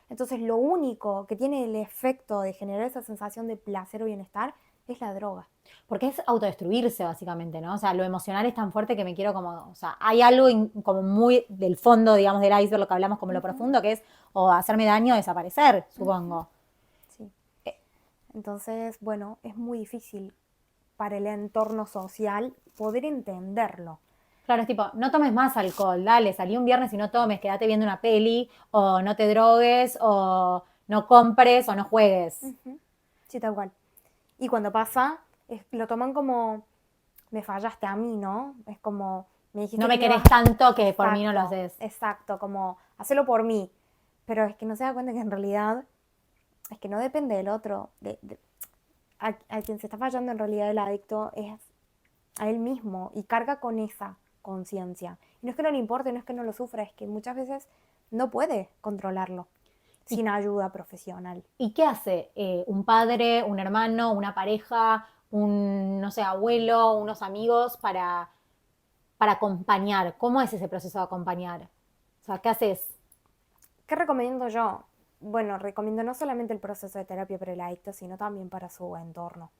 Entonces lo único que tiene el efecto de generar esa sensación de placer o bienestar es la droga. Porque es autodestruirse, básicamente, ¿no? O sea, lo emocional es tan fuerte que me quiero como, o sea, hay algo como muy del fondo, digamos, del iceberg, lo que hablamos como lo profundo, que es o hacerme daño o desaparecer, supongo. Sí. Entonces, bueno, es muy difícil para el entorno social poder entenderlo. Claro, es tipo, no tomes más alcohol, dale, salí un viernes y no tomes, quédate viendo una peli, o no te drogues, o no compres, o no juegues. Ujú. Sí, tal cual. Y cuando pasa, lo toman como, me fallaste a mí, ¿no? Es como, me No dijiste que me me querés ibas... tanto que por mí no lo Exacto, haces. exacto, como, hacelo por mí. Pero es que no se da cuenta que en realidad, es que no depende del otro. A quien se está fallando en realidad el adicto es a él mismo y carga con esa conciencia. Y no es que no le importe, no es que no lo sufra, es que muchas veces no puede controlarlo ¿Y, sin ayuda profesional. y qué hace un padre, un hermano, una pareja, un, no sé, abuelo, unos amigos para acompañar? ¿Cómo es ese proceso de acompañar? O sea, ¿qué haces? ¿Qué recomiendo yo? Bueno, recomiendo no solamente el proceso de terapia para el adicto, sino también para su entorno,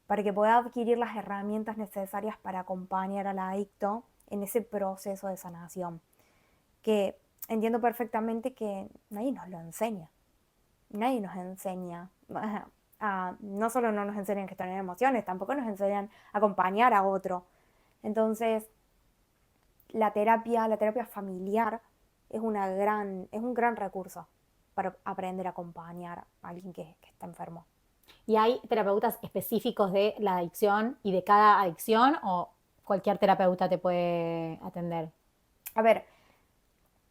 para que pueda adquirir las herramientas necesarias para acompañar al adicto en ese proceso de sanación, que entiendo perfectamente que nadie nos lo enseña, nadie nos enseña, no solo no nos enseñan a gestionar emociones, tampoco nos enseñan a acompañar a otro. Entonces, la terapia familiar es un gran recurso para aprender a acompañar a alguien que está enfermo. ¿Y hay terapeutas específicos de la adicción y de cada adicción o cualquier terapeuta te puede atender? A ver,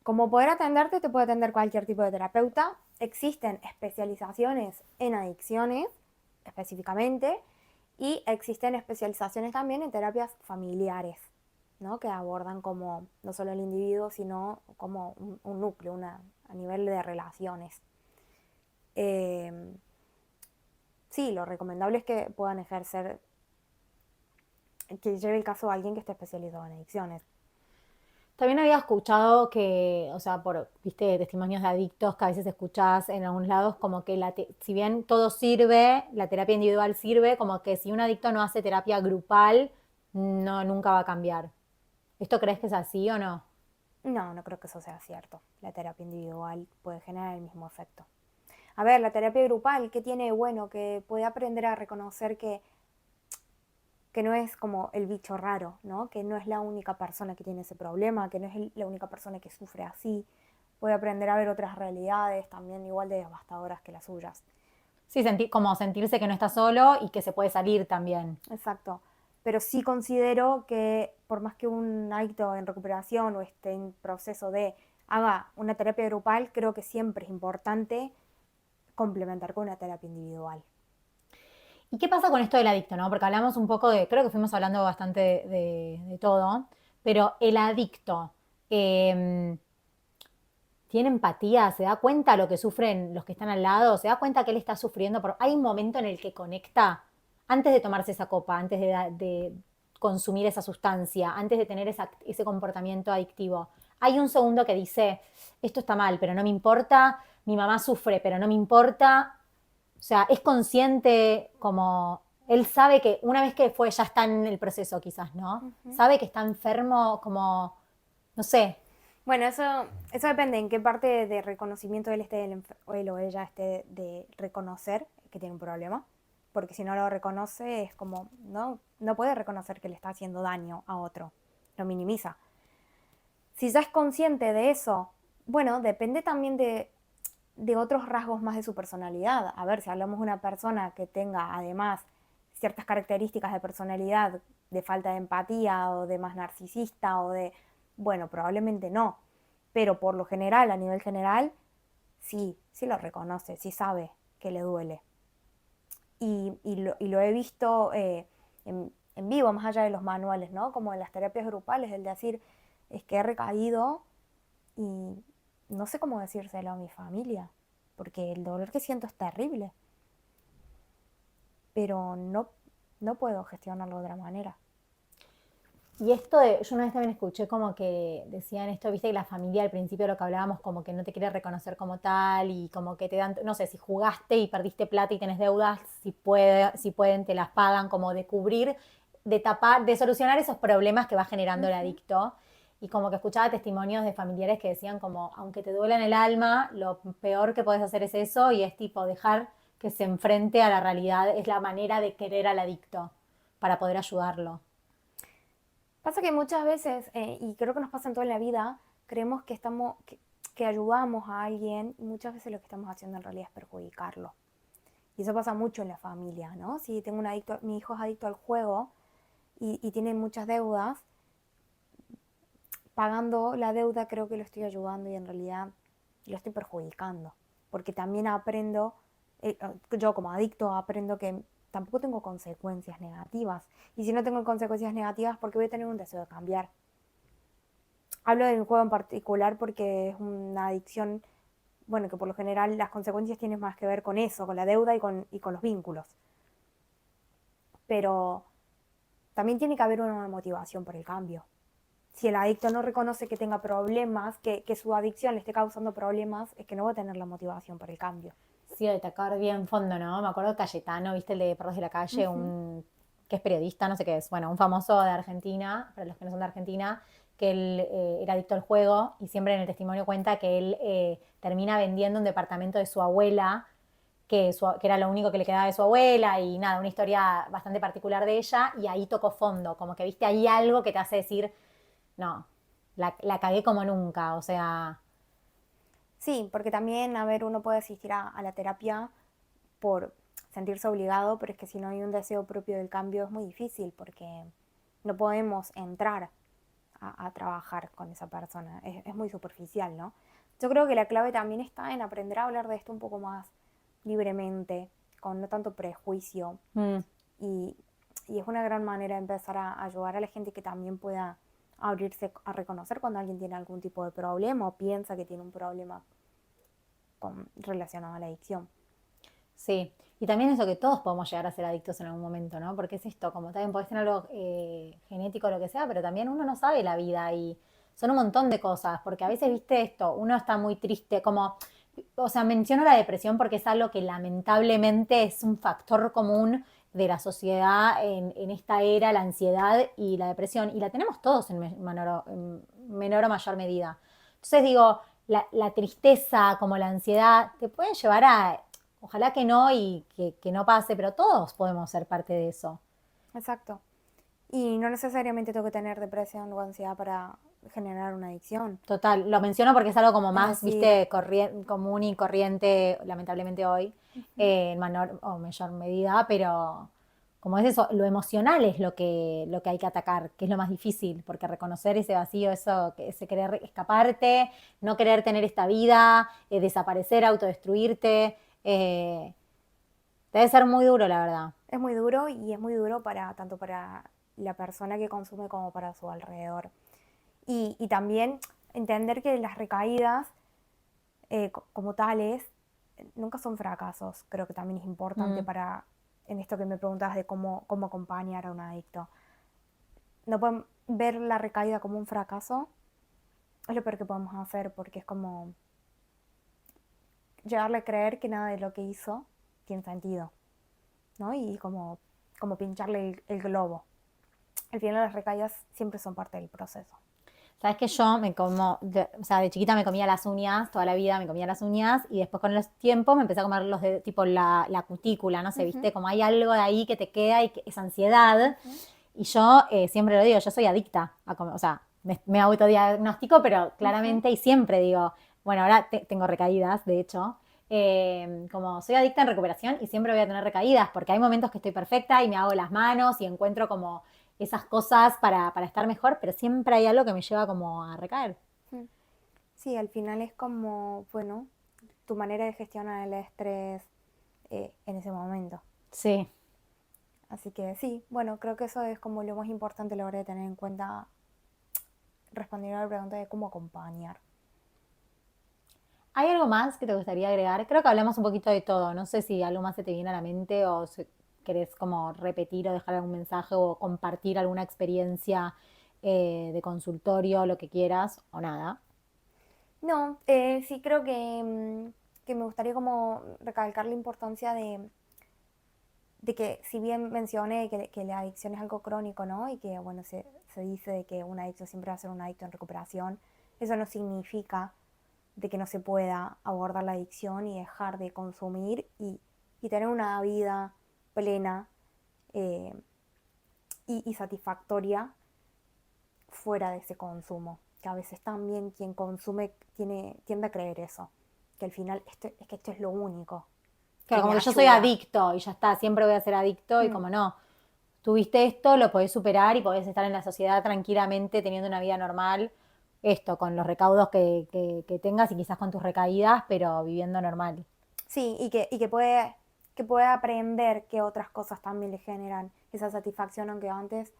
como poder atenderte, te puede atender cualquier tipo de terapeuta. Existen especializaciones en adicciones específicamente y existen especializaciones también en terapias familiares, ¿no? Que abordan como no solo el individuo, sino como un núcleo, a nivel de relaciones. Eh, sí, lo recomendable es que puedan ejercer, que lleve el caso a alguien que esté especializado en adicciones. También había escuchado que, o sea, por, viste, testimonios de adictos que a veces escuchás en algunos lados, como que si bien todo sirve, la terapia individual sirve, como que si un adicto no hace terapia grupal, no, nunca va a cambiar. ¿Esto crees que es así o no? No, no creo que eso sea cierto. La terapia individual puede generar el mismo efecto. A ver, la terapia grupal, ¿qué tiene de bueno? Que puede aprender a reconocer que no es como el bicho raro, ¿no? Que no es la única persona que tiene ese problema, que no es la única persona que sufre así. Puede aprender a ver otras realidades también igual de devastadoras que las suyas. Sí, como sentirse que no está solo y que se puede salir también. Exacto. Pero sí considero que por más que un adicto en recuperación o esté en proceso de haga una terapia grupal, creo que siempre es importante complementar con una terapia individual. ¿Y qué pasa con esto del adicto, no? Porque hablamos un poco de, creo que fuimos hablando bastante de todo, pero el adicto, eh, ¿tiene empatía? ¿Se da cuenta lo que sufren los que están al lado? ¿Se da cuenta que él está sufriendo? Hay un momento en el que conecta, antes de tomarse esa copa, antes de consumir esa sustancia, antes de tener ese comportamiento adictivo. Hay un segundo que dice, esto está mal, pero no me importa, mi mamá sufre, pero no me importa. O sea, es consciente como, él sabe que una vez que fue, ya está en el proceso quizás, ¿no? Ujú. Sabe que está enfermo como, no sé. Bueno, eso depende en qué parte de reconocimiento él esté, o él o ella esté de reconocer que tiene un problema. Porque si no lo reconoce es como, no puede reconocer que le está haciendo daño a otro. Lo minimiza. Si ya es consciente de eso, bueno, depende también de otros rasgos más de su personalidad. A ver, si hablamos de una persona que tenga además ciertas características de personalidad, de falta de empatía o de más narcisista o de, bueno, probablemente no. Pero por lo general, a nivel general, sí lo reconoce, sí sabe que le duele. Y lo he visto en vivo, más allá de los manuales, ¿no? Como en las terapias grupales, el de decir, es que he recaído y no sé cómo decírselo a mi familia, porque el dolor que siento es terrible, pero no puedo gestionarlo de otra manera. Y yo una vez también escuché como que decían esto, viste que la familia al principio lo que hablábamos como que no te quiere reconocer como tal y como que te dan, no sé, si jugaste y perdiste plata y tenés deudas, si pueden te las pagan, como de cubrir, de tapar, de solucionar esos problemas que va generando el Ujú. adicto. Y como que escuchaba testimonios de familiares que decían como, aunque te duela en el alma, lo peor que podés hacer es eso y es tipo dejar que se enfrente a la realidad, es la manera de querer al adicto para poder ayudarlo. Pasa que muchas veces, y creo que nos pasa en toda la vida, creemos que ayudamos a alguien y muchas veces lo que estamos haciendo en realidad es perjudicarlo. Y eso pasa mucho en la familia, ¿no? Si tengo mi hijo es adicto al juego y tiene muchas deudas, pagando la deuda creo que lo estoy ayudando y en realidad lo estoy perjudicando. Porque también aprendo, yo como adicto aprendo que tampoco tengo consecuencias negativas. Y si no tengo consecuencias negativas, ¿por qué voy a tener un deseo de cambiar? Hablo del juego en particular porque es una adicción, bueno, que por lo general las consecuencias tienen más que ver con eso, con la deuda y con los vínculos. Pero también tiene que haber una motivación por el cambio. Si el adicto no reconoce que tenga problemas, que su adicción le esté causando problemas, es que no va a tener la motivación por el cambio. Sí, de tocar bien fondo, ¿no? Me acuerdo de Cayetano, ¿viste? El de Perros de la Calle, que es periodista, no sé qué es, bueno, un famoso de Argentina, para los que no son de Argentina, que él era adicto al juego y siempre en el testimonio cuenta que él termina vendiendo un departamento de su abuela, que era lo único que le quedaba de su abuela y nada, una historia bastante particular de ella y ahí tocó fondo, como que viste ahí algo que te hace decir, no, la cagué como nunca, o sea, Sí, porque también, a ver, uno puede asistir a la terapia por sentirse obligado, pero es que si no hay un deseo propio del cambio es muy difícil porque no podemos entrar a trabajar con esa persona. Es muy superficial, ¿no? Yo creo que la clave también está en aprender a hablar de esto un poco más libremente, con no tanto prejuicio. mm, Y, y es una gran manera de empezar a ayudar a la gente que también pueda abrirse a reconocer cuando alguien tiene algún tipo de problema o piensa que tiene un problema relacionado a la adicción. sí, y también eso que todos podemos llegar a ser adictos en algún momento, ¿no? Porque es esto, como también podés tener algo genético o lo que sea, pero también uno no sabe la vida y son un montón de cosas, porque a veces, viste esto, uno está muy triste, como, o sea, menciono la depresión porque es algo que lamentablemente es un factor común de la sociedad en esta era, la ansiedad y la depresión, y la tenemos todos en menor o mayor medida. Entonces digo, la tristeza como la ansiedad te pueden llevar a ojalá que no y que no pase, pero todos podemos ser parte de eso. Exacto. Y no necesariamente tengo que tener depresión o ansiedad para generar una adicción. Total, lo menciono porque es algo como Es más, decir, viste, común y corriente, lamentablemente hoy, en menor o mayor medida, pero como es eso, lo emocional es lo que hay que atacar, que es lo más difícil, porque reconocer ese vacío, eso, ese querer escaparte, no querer tener esta vida, desaparecer, autodestruirte, debe ser muy duro, la verdad. es muy duro y es muy duro para tanto para la persona que consume como para su alrededor. Y también entender que las recaídas como tales nunca son fracasos. Creo que también es importante Mm. para, en esto que me preguntas de cómo acompañar a un adicto. No pueden ver la recaída como un fracaso, es lo peor que podemos hacer porque es como llegarle a creer que nada de lo que hizo tiene sentido, ¿no? Y como pincharle el globo. Al final las recaídas siempre son parte del proceso. Sabes que yo me como, o sea, de chiquita me comía las uñas, toda la vida me comía las uñas y después con los tiempos me empecé a comer los de tipo la cutícula, no sé, Uh-huh. viste, como hay algo de ahí que te queda y que es ansiedad. Y yo siempre lo digo, yo soy adicta a comer, o sea, me autodiagnostico, pero Uh-huh. claramente y siempre digo, bueno, ahora tengo recaídas, de hecho, como soy adicta en recuperación y siempre voy a tener recaídas, porque hay momentos que estoy perfecta y me hago las manos y encuentro como esas cosas para estar mejor, pero siempre hay algo que me lleva como a recaer. Sí, al final es como, bueno, tu manera de gestionar el estrés en ese momento. Sí. Así que sí, bueno, creo que eso es como lo más importante a la hora de tener en cuenta respondiendo a la pregunta de cómo acompañar. ¿Hay algo más que te gustaría agregar? Creo que hablamos un poquito de todo. No sé si algo más se te viene a la mente o si querés como repetir o dejar algún mensaje o compartir alguna experiencia de consultorio, lo que quieras o nada. No, sí creo que me gustaría como recalcar la importancia de que si bien mencioné que la adicción es algo crónico, ¿no? Y que, bueno, se dice de que un adicto siempre va a ser un adicto en recuperación, eso no significa de que no se pueda abordar la adicción y dejar de consumir y tener una vida plena eh, y satisfactoria fuera de ese consumo, que a veces también quien consume tiende a creer eso, que al final esto es lo único. Claro, que como me que yo soy ayuda. adicto y ya está, siempre voy a ser adicto y como no, tuviste esto, lo podés superar y podés estar en la sociedad tranquilamente teniendo una vida normal, esto, con los recaudos que tengas y quizás con tus recaídas, pero viviendo normal. Sí, que puede aprender que otras cosas también le generan esa satisfacción, aunque antes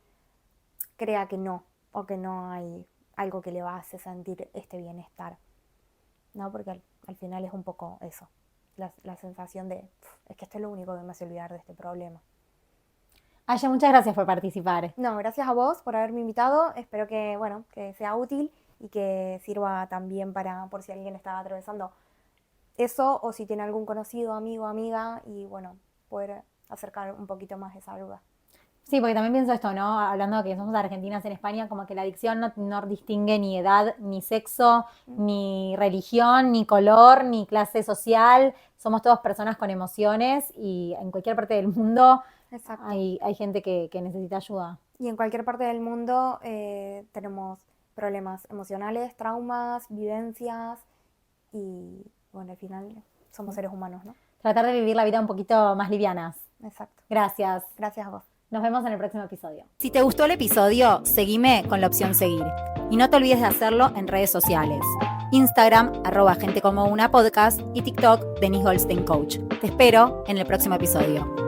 crea que no, o que no hay algo que le va a hacer sentir este bienestar, ¿no? Porque al final es un poco eso, la sensación de, es que esto es lo único que me hace olvidar de este problema. Aya, muchas gracias por participar. No, gracias a vos por haberme invitado, espero que, bueno, que sea útil y que sirva también por si alguien está atravesando eso, o si tiene algún conocido, amigo, amiga, y bueno, poder acercar un poquito más esa ayuda. Sí, porque también pienso esto, ¿no? Hablando de que somos argentinas en España, como que la adicción no distingue ni edad, ni sexo, ni religión, ni color, ni clase social. Somos todas personas con emociones y en cualquier parte del mundo Exacto. hay gente que necesita ayuda. Y en cualquier parte del mundo tenemos problemas emocionales, traumas, vivencias, y bueno, al final somos seres humanos, ¿no? Tratar de vivir la vida un poquito más livianas. Exacto. Gracias. Gracias a vos. Nos vemos en el próximo episodio. Si te gustó el episodio, seguime con la opción seguir. Y no te olvides de hacerlo en redes sociales. Instagram, @gentecomounapodcast y TikTok, Denise Goldstein Coach. Te espero en el próximo episodio.